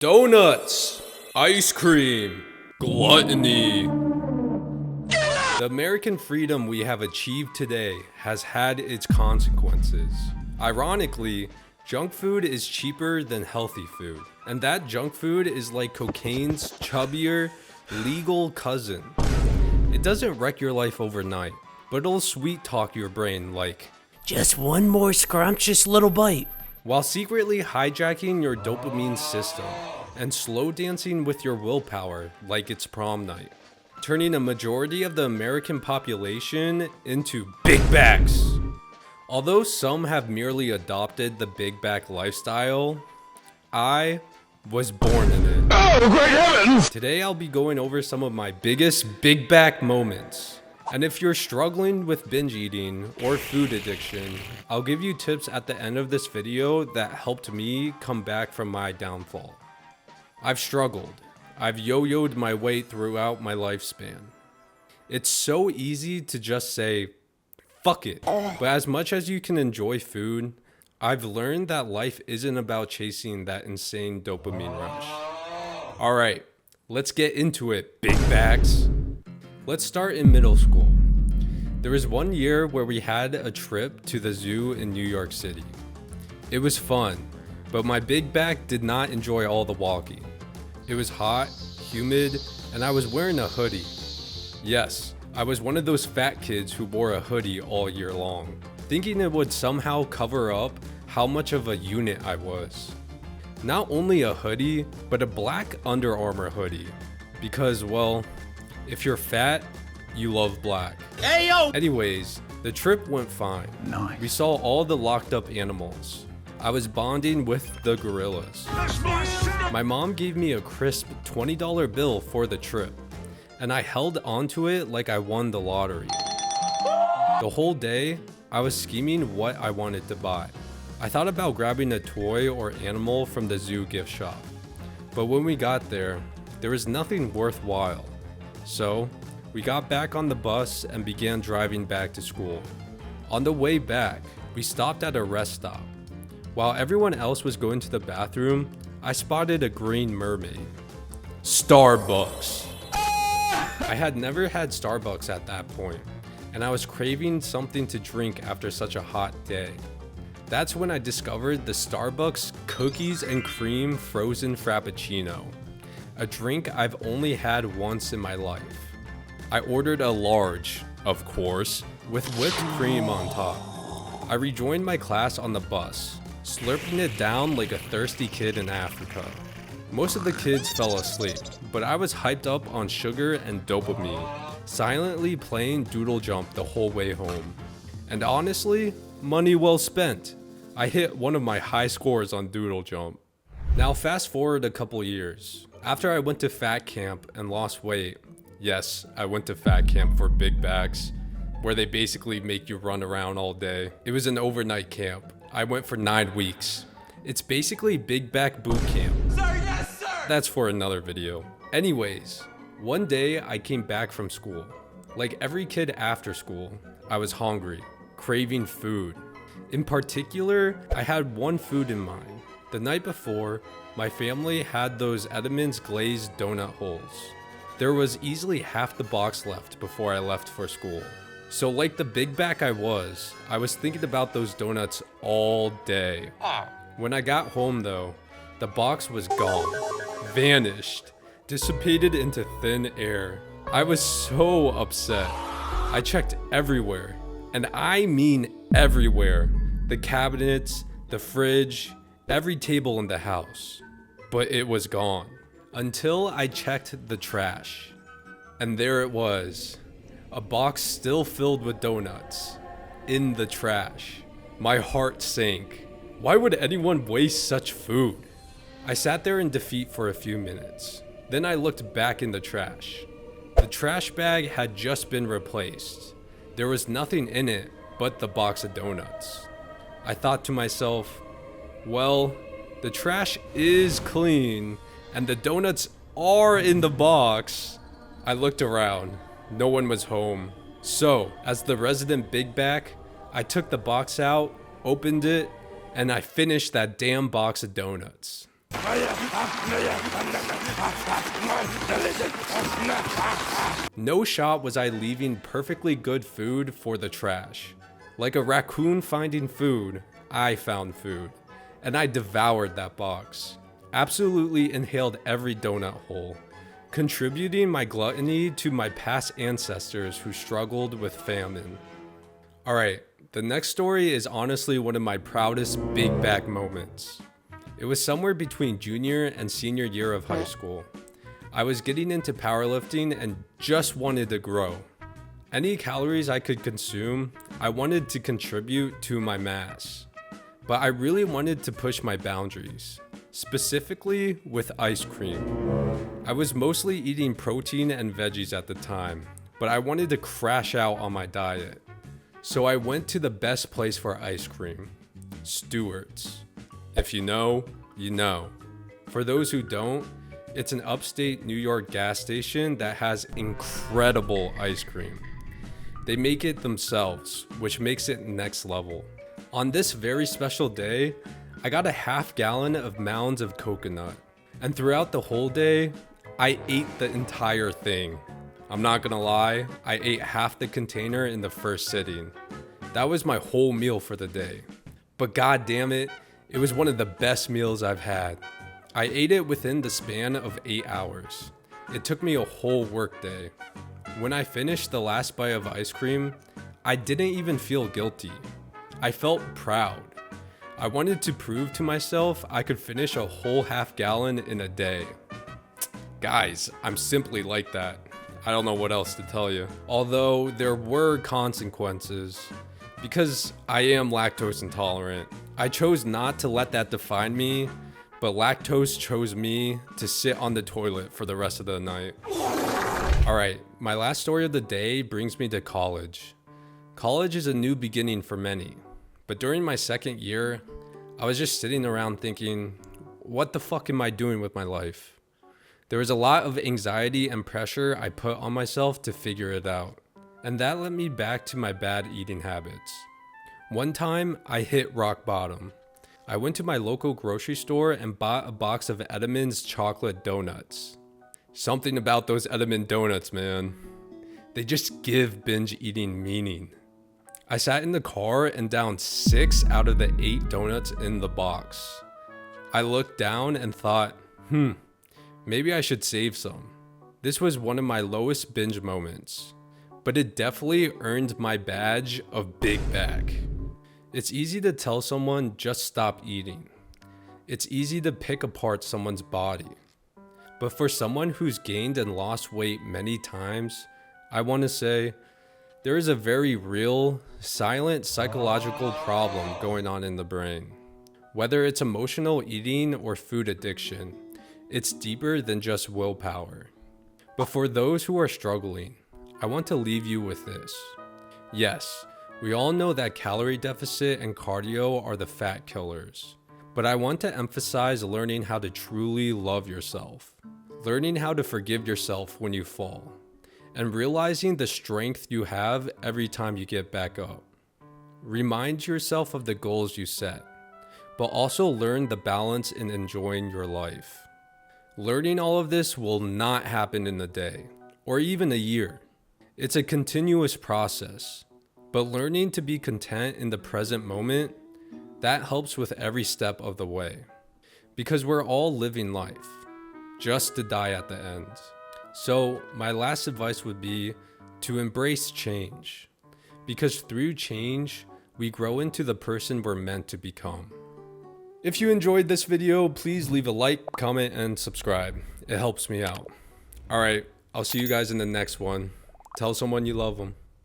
Donuts, ice cream, gluttony. The American freedom we have achieved today has had its consequences. Ironically, junk food is cheaper than healthy food. And that junk food is like cocaine's chubbier, legal cousin. It doesn't wreck your life overnight, but it'll sweet talk your brain like, just one more scrumptious little bite, while secretly hijacking your dopamine system and slow dancing with your willpower like it's prom night, turning a majority of the American population into big backs. Although some have merely adopted the big back lifestyle, I was born in it. Oh, great heavens! Today I'll be going over some of my biggest big back moments. And if you're struggling with binge eating or food addiction, I'll give you tips at the end of this video that helped me come back from my downfall. I've struggled. I've yo-yoed my weight throughout my lifespan. It's so easy to just say, fuck it. But as much as you can enjoy food, I've learned that life isn't about chasing that insane dopamine rush. Alright, let's get into it, big backs. Let's start in middle school. There was one year where we had a trip to the zoo in New York City. It was fun, but my big back did not enjoy all the walking. It was hot, humid, and I was wearing a hoodie. Yes, I was one of those fat kids who wore a hoodie all year long, thinking it would somehow cover up how much of a unit I was. Not only a hoodie, but a black Under Armour hoodie. Because, well, if you're fat, you love black. Ayo! Anyways, the trip went fine. Nice. We saw all the locked up animals. I was bonding with the gorillas. My mom gave me a crisp $20 bill for the trip, and I held onto it like I won the lottery. The whole day, I was scheming what I wanted to buy. I thought about grabbing a toy or animal from the zoo gift shop, but when we got there was nothing worthwhile. So, we got back on the bus and began driving back to school. On the way back, we stopped at a rest stop. While everyone else was going to the bathroom, I spotted a green mermaid. Starbucks. I had never had Starbucks at that point, and I was craving something to drink after such a hot day. That's when I discovered the Starbucks Cookies and Cream Frozen Frappuccino, a drink I've only had once in my life. I ordered a large, of course, with whipped cream on top. I rejoined my class on the bus, slurping it down like a thirsty kid in Africa. Most of the kids fell asleep, but I was hyped up on sugar and dopamine, silently playing Doodle Jump the whole way home. And honestly, money well spent. I hit one of my high scores on Doodle Jump. Now fast forward a couple years. After I went to fat camp and lost weight, yes, I went to fat camp for big backs, where they basically make you run around all day. It was an overnight camp. I went for 9 weeks. It's basically big back boot camp. Sir, yes, sir! That's for another video. Anyways, one day I came back from school. Like every kid after school, I was hungry, craving food. In particular, I had one food in mind. The night before, my family had those Edamons glazed donut holes. There was easily half the box left before I left for school. So like the big back I was thinking about those donuts all day. When I got home though, the box was gone, vanished, dissipated into thin air. I was so upset. I checked everywhere, and I mean everywhere. The cabinets, the fridge, every table in the house. But it was gone. Until I checked the trash. And there it was. A box still filled with donuts. In the trash. My heart sank. Why would anyone waste such food? I sat there in defeat for a few minutes. Then I looked back in the trash. The trash bag had just been replaced. There was nothing in it but the box of donuts. I thought to myself, well, the trash is clean and the donuts are in the box. I looked around. No one was home. So, as the resident big back, I took the box out, opened it, and I finished that damn box of donuts. No shot was I leaving perfectly good food for the trash. Like a raccoon finding food, I found food, and I devoured that box. Absolutely inhaled every donut hole, contributing my gluttony to my past ancestors who struggled with famine. Alright, the next story is honestly one of my proudest big bag moments. It was somewhere between junior and senior year of high school. I was getting into powerlifting and just wanted to grow. Any calories I could consume, I wanted to contribute to my mass. But I really wanted to push my boundaries, specifically with ice cream. I was mostly eating protein and veggies at the time, but I wanted to crash out on my diet. So I went to the best place for ice cream, Stewart's. If you know, you know. For those who don't, it's an upstate New York gas station that has incredible ice cream. They make it themselves, which makes it next level. On this very special day, I got a half gallon of mounds of coconut. And throughout the whole day, I ate the entire thing. I'm not gonna lie, I ate half the container in the first sitting. That was my whole meal for the day. But god damn it, it was one of the best meals I've had. I ate it within the span of 8 hours. It took me a whole work day. When I finished the last bite of ice cream, I didn't even feel guilty. I felt proud. I wanted to prove to myself I could finish a whole half gallon in a day. Guys, I'm simply like that. I don't know what else to tell you. Although there were consequences. Because I am lactose intolerant, I chose not to let that define me, but lactose chose me to sit on the toilet for the rest of the night. Alright, my last story of the day brings me to college. College is a new beginning for many, but during my second year, I was just sitting around thinking, what the fuck am I doing with my life? There was a lot of anxiety and pressure I put on myself to figure it out, and that led me back to my bad eating habits. One time, I hit rock bottom. I went to my local grocery store and bought a box of Edam's chocolate donuts. Something about those Edaman donuts, man. They just give binge eating meaning. I sat in the car and downed 6 out of the 8 donuts in the box. I looked down and thought, maybe I should save some. This was one of my lowest binge moments, but it definitely earned my badge of big bag. It's easy to tell someone just stop eating. It's easy to pick apart someone's body. But for someone who's gained and lost weight many times, I want to say, there is a very real, silent psychological problem going on in the brain. Whether it's emotional eating or food addiction, it's deeper than just willpower. But for those who are struggling, I want to leave you with this. Yes, we all know that calorie deficit and cardio are the fat killers, but I want to emphasize learning how to truly love yourself, learning how to forgive yourself when you fall, and realizing the strength you have every time you get back up. Remind yourself of the goals you set, but also learn the balance in enjoying your life. Learning all of this will not happen in a day, or even a year. It's a continuous process, but learning to be content in the present moment, that helps with every step of the way. Because we're all living life, just to die at the end. So my last advice would be to embrace change, because through change, we grow into the person we're meant to become. If you enjoyed this video, please leave a like, comment, and subscribe. It helps me out. Alright, I'll see you guys in the next one. Tell someone you love them.